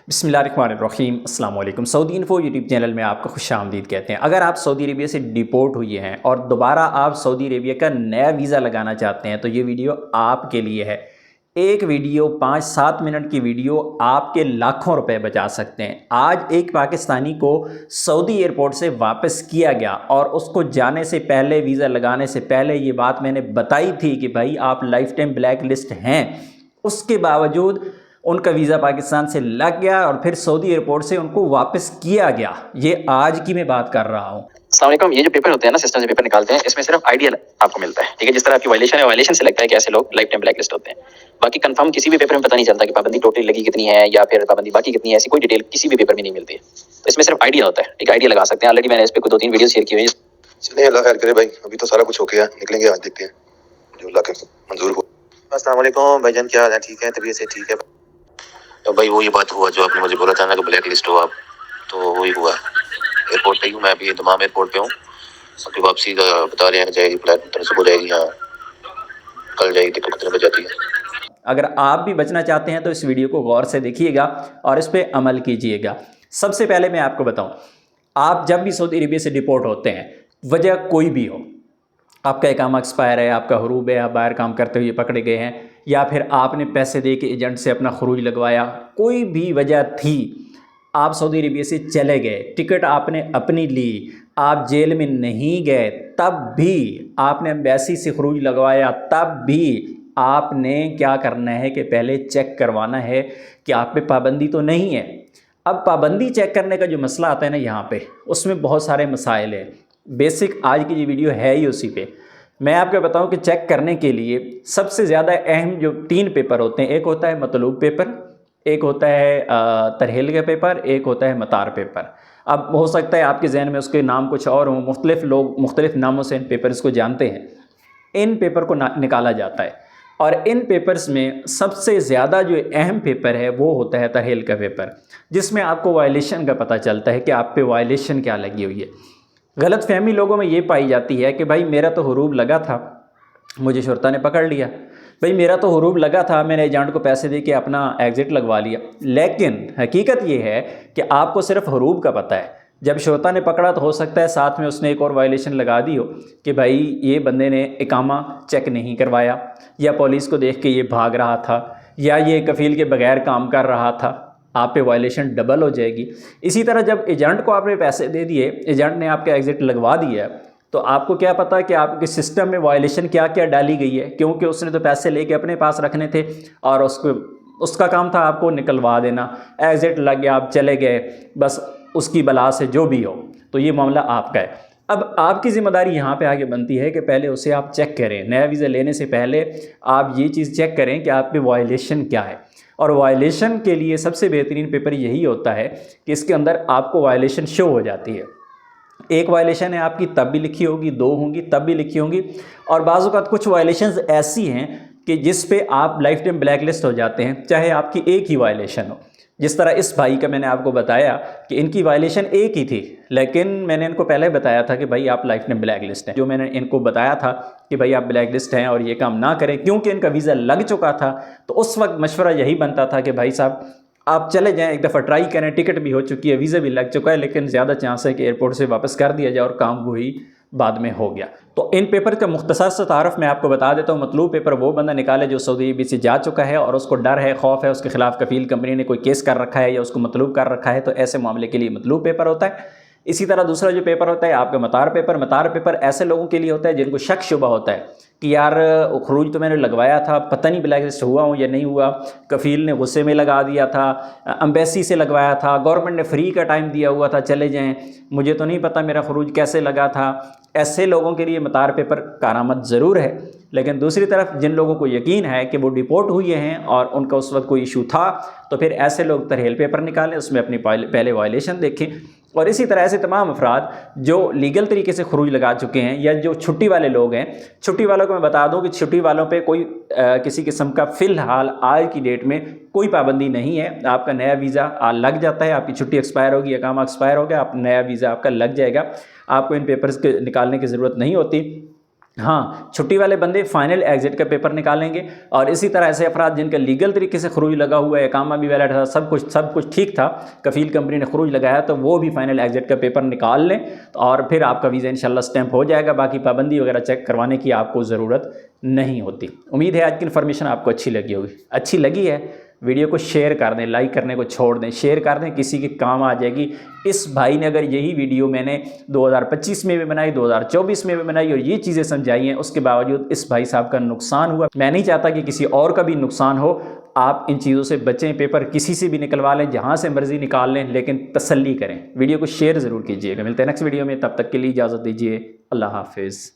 बिस्मिल्लाहिर्रहमानिर्रहीम अस्सलाम वालेकुम। सऊदी इन्फो यूट्यूब चैनल में आपको खुश आमदीद कहते हैं। अगर आप सऊदी अरेबिया से डिपोर्ट हुए हैं और दोबारा आप सऊदी अरेबिया का नया वीज़ा लगाना चाहते हैं तो ये वीडियो आपके लिए है। एक वीडियो 5-7 मिनट की वीडियो आपके लाखों रुपए बचा सकते हैं। आज एक पाकिस्तानी को सऊदी एयरपोर्ट से वापस किया गया और उसको जाने से पहले, वीज़ा लगाने से पहले ये बात मैंने बताई थी कि भाई आप लाइफ टाइम ब्लैक लिस्ट हैं। उसके बावजूद उनका वीज़ा पाकिस्तान से लग गया और फिर सऊदी एयरपोर्ट से उनको वापस किया गया। ये आज की मैं बात कर रहा हूँ। अस्सलाम वालेकुम। ये जो पेपर होते हैं ना, सिस्टम से पेपर निकालते हैं, इसमें सिर्फ आइडिया आपको मिलता है, ठीक है। जिस तरह आपकी वायलेशन है, वायलेशन से लगता है कि ऐसे लोग लाइफ टाइम ब्लैक लिस्ट होते हैं। बाकी कंफर्म किसी भी पेपर में पता नहीं चलता कि पाबंदी टोटल लगी कितनी है या फिर पाबंदी बाकी कितनी है, ऐसी कोई डिटेल किसी भी पेपर में नहीं मिलती है। तो इसमें सिर्फ आइडिया होता है, एक आइडिया लगा सकते हैं। ऑलरेडी मैंने इस पर 2-3 वीडियो शेयर की हुई है। चलिए, अल्लाह खैर करे भाई। अभी तो सारा कुछ हो गया, निकलेंगे आज, देखते हैं जो अल्लाह के मंजूर हो। अस्सलाम वालेकुम भाईजान, क्या हाल है? ठीक है, तबीयत से ठीक है? तो भाई वो ये बात हुआ जो आपने मुझे बोला था ना कि ब्लैक लिस्ट हो आप, तो वही हुआ। एयरपोर्ट पे ही हूँ मैं, अभी दमाम एयरपोर्ट पे हूँ। सबकी वापसी का बता रहे हैं कि जाएगी, फ्लाइट सुबह जाएगी, यहाँ कल जाएगी, टिकट कितने बजे जाती है। अगर आप भी बचना चाहते हैं तो इस वीडियो को गौर से देखिएगा और इस पर अमल कीजिएगा। सबसे पहले मैं आपको बताऊं, आप जब भी सऊदी अरेबिया से डिपोर्ट होते हैं, वजह कोई भी हो, आपका इकामा एक्सपायर है, आपका हरूब है, आप बाहर काम करते हुए पकड़े गए हैं, या फिर आपने पैसे दे के एजेंट से अपना खरूज लगवाया, कोई भी वजह थी, आप सऊदी अरेबिया से चले गए, टिकट आपने अपनी ली, आप जेल में नहीं गए, तब भी आपने एम्बेसी से खरूज लगवाया, तब भी आपने क्या करना है कि पहले चेक करवाना है कि आप पे पाबंदी तो नहीं है। अब पाबंदी चेक करने का जो मसला आता है ना यहाँ पे, उसमें बहुत सारे मसाइल हैं। बेसिक आज की ये वीडियो है ही उसी पे। मैं आपको बताऊं कि चेक करने के लिए सबसे ज़्यादा अहम जो 3 पेपर होते हैं, एक होता है मतलूब पेपर, एक होता है तरहील का पेपर, एक होता है मतार पेपर। अब हो सकता है आपके जहन में उसके नाम कुछ और हों, मुख्तलिफ लोग मुख्तलिफ नामों से इन पेपर्स को जानते हैं। इन पेपर को निकाला जाता है और इन पेपर्स में सबसे ज़्यादा जो अहम पेपर है वो होता है तरहील का पेपर, जिसमें आपको वायलेशन का पता चलता है कि आप पे वायलेशन क्या लगी हुई है। गलत फहमी लोगों में ये पाई जाती है कि भाई मेरा तो हरूब लगा था, मुझे शुरता ने पकड़ लिया, भाई मेरा तो हरूब लगा था, मैंने एजेंट को पैसे दे के अपना एग्ज़िट लगवा लिया। लेकिन हकीकत ये है कि आपको सिर्फ हरूब का पता है। जब शुरता ने पकड़ा तो हो सकता है साथ में उसने एक और वायलेशन लगा दी हो कि भाई ये बंदे ने इकामा चेक नहीं करवाया, या पुलिस को देख के ये भाग रहा था, या ये कफ़ील के बगैर काम कर रहा था, आप पे वायलेशन डबल हो जाएगी। इसी तरह जब एजेंट को आपने पैसे दे दिए, एजेंट ने आपका एग्ज़िट लगवा दिया, तो आपको क्या पता कि आपके सिस्टम में वायलेशन क्या क्या डाली गई है, क्योंकि उसने तो पैसे लेके अपने पास रखने थे और उसका काम था आपको निकलवा देना। एग्ज़िट लग गया, आप चले गए, बस उसकी बला से जो भी हो, तो ये मामला आपका है। अब आपकी ज़िम्मेदारी यहाँ पे आगे बनती है कि पहले उसे आप चेक करें। नया वीज़ा लेने से पहले आप ये चीज़ चेक करें कि आप पे वायलेशन क्या है। और वायलेशन के लिए सबसे बेहतरीन पेपर यही होता है कि इसके अंदर आपको वायलेशन शो हो जाती है। एक वायलेशन है आपकी तब भी लिखी होगी, 2 होंगी तब भी लिखी होंगी, और बाज़ औक़ात कुछ वायलेशंस ऐसी हैं कि जिस पे आप लाइफ टाइम ब्लैक लिस्ट हो जाते हैं, चाहे आपकी एक ही वायलेशन हो। जिस तरह इस भाई का मैंने आपको बताया कि इनकी वायलेशन एक ही थी, लेकिन मैंने इनको पहले बताया था कि भाई आप लाइफ टाइम ब्लैक लिस्ट हैं। जो मैंने इनको बताया था कि भाई आप ब्लैक लिस्ट हैं और ये काम ना करें, क्योंकि इनका वीज़ा लग चुका था, तो उस वक्त मशवरा यही बनता था कि भाई साहब आप चले जाएं, एक दफ़ा ट्राई करें, टिकट भी हो चुकी है, वीज़ा भी लग चुका है, लेकिन ज़्यादा चांस है कि एयरपोर्ट से वापस कर दिया जाए, और काम वही बाद में हो गया। तो इन पेपर का मुख्तसर सा तारफ़ मैं आपको बता देता हूँ। मतलूब पेपर वो बंदा निकाले जो सऊदी अरब से जा चुका है और उसको डर है, खौफ है, उसके खिलाफ कफ़ील कंपनी ने कोई केस कर रखा है या उसको मतलूब कर रखा है, तो ऐसे मामले के लिए मतलूब पेपर होता है। इसी तरह दूसरा जो पेपर होता है आपका मतार पेपर। मतार पेपर ऐसे लोगों के लिए होता है जिनको शक शुबा होता है कि यार खरूज तो मैंने लगवाया था, पता नहीं ब्लैक लिस्ट हुआ हूँ या नहीं हुआ, कफ़ील ने गुस्से में लगा दिया था, एम्बेसी से लगवाया था, गवर्नमेंट ने फ्री का टाइम दिया हुआ था, चले जाएं, मुझे तो नहीं पता मेरा खरूज कैसे लगा था। ऐसे लोगों के लिए मतार पेपर कारामद ज़रूर है। लेकिन दूसरी तरफ जिन लोगों को यकीन है कि वो डिपोर्ट हुए हैं और उनका उस वक्त कोई इशू था, तो फिर ऐसे लोग तरहील पेपर निकालें, उसमें अपनी पहले वायलेशन देखें। और इसी तरह से तमाम अफराद जो लीगल तरीके से खरूज लगा चुके हैं या जो छुट्टी वाले लोग हैं, छुट्टी वालों को मैं बता दूं कि छुट्टी वालों पे कोई किसी किस्म का फ़िलहाल आज की डेट में कोई पाबंदी नहीं है। आपका नया वीज़ा लग जाता है, आपकी छुट्टी एक्सपायर होगी, इकामा एक्सपायर हो गया, आप नया वीज़ा आपका लग जाएगा, आपको इन पेपर्स के निकालने की ज़रूरत नहीं होती। हाँ, छुट्टी वाले बंदे फाइनल एग्जिट का पेपर निकालेंगे, और इसी तरह ऐसे अफराद जिनका लीगल तरीके से खरूज लगा हुआ है, इकामा भी वैलिड था, सब कुछ ठीक था, कफ़ील कंपनी ने खरूज लगाया, तो वो भी फाइनल एग्जिट का पेपर निकाल लें और फिर आपका वीज़ा इंशाल्लाह स्टैंप हो जाएगा। बाकी पाबंदी वगैरह चेक करवाने की आपको ज़रूरत नहीं होती। उम्मीद है आज की इन्फॉर्मेशन आपको अच्छी लगी होगी। अच्छी लगी है वीडियो को शेयर कर दें, लाइक करने को छोड़ दें, शेयर कर दें, किसी के काम आ जाएगी। इस भाई ने अगर यही वीडियो मैंने 2025 में भी बनाई, 2024 में भी बनाई और ये चीज़ें समझाई हैं, उसके बावजूद इस भाई साहब का नुकसान हुआ। मैं नहीं चाहता कि किसी और का भी नुकसान हो। आप इन चीज़ों से बचें, पेपर किसी से भी निकलवा लें, जहाँ से मर्जी निकाल लें, लेकिन तसल्ली करें। वीडियो को शेयर ज़रूर कीजिएगा। मिलते हैं नेक्स्ट वीडियो में, तब तक के लिए इजाज़त दीजिए। अल्लाह हाफिज़।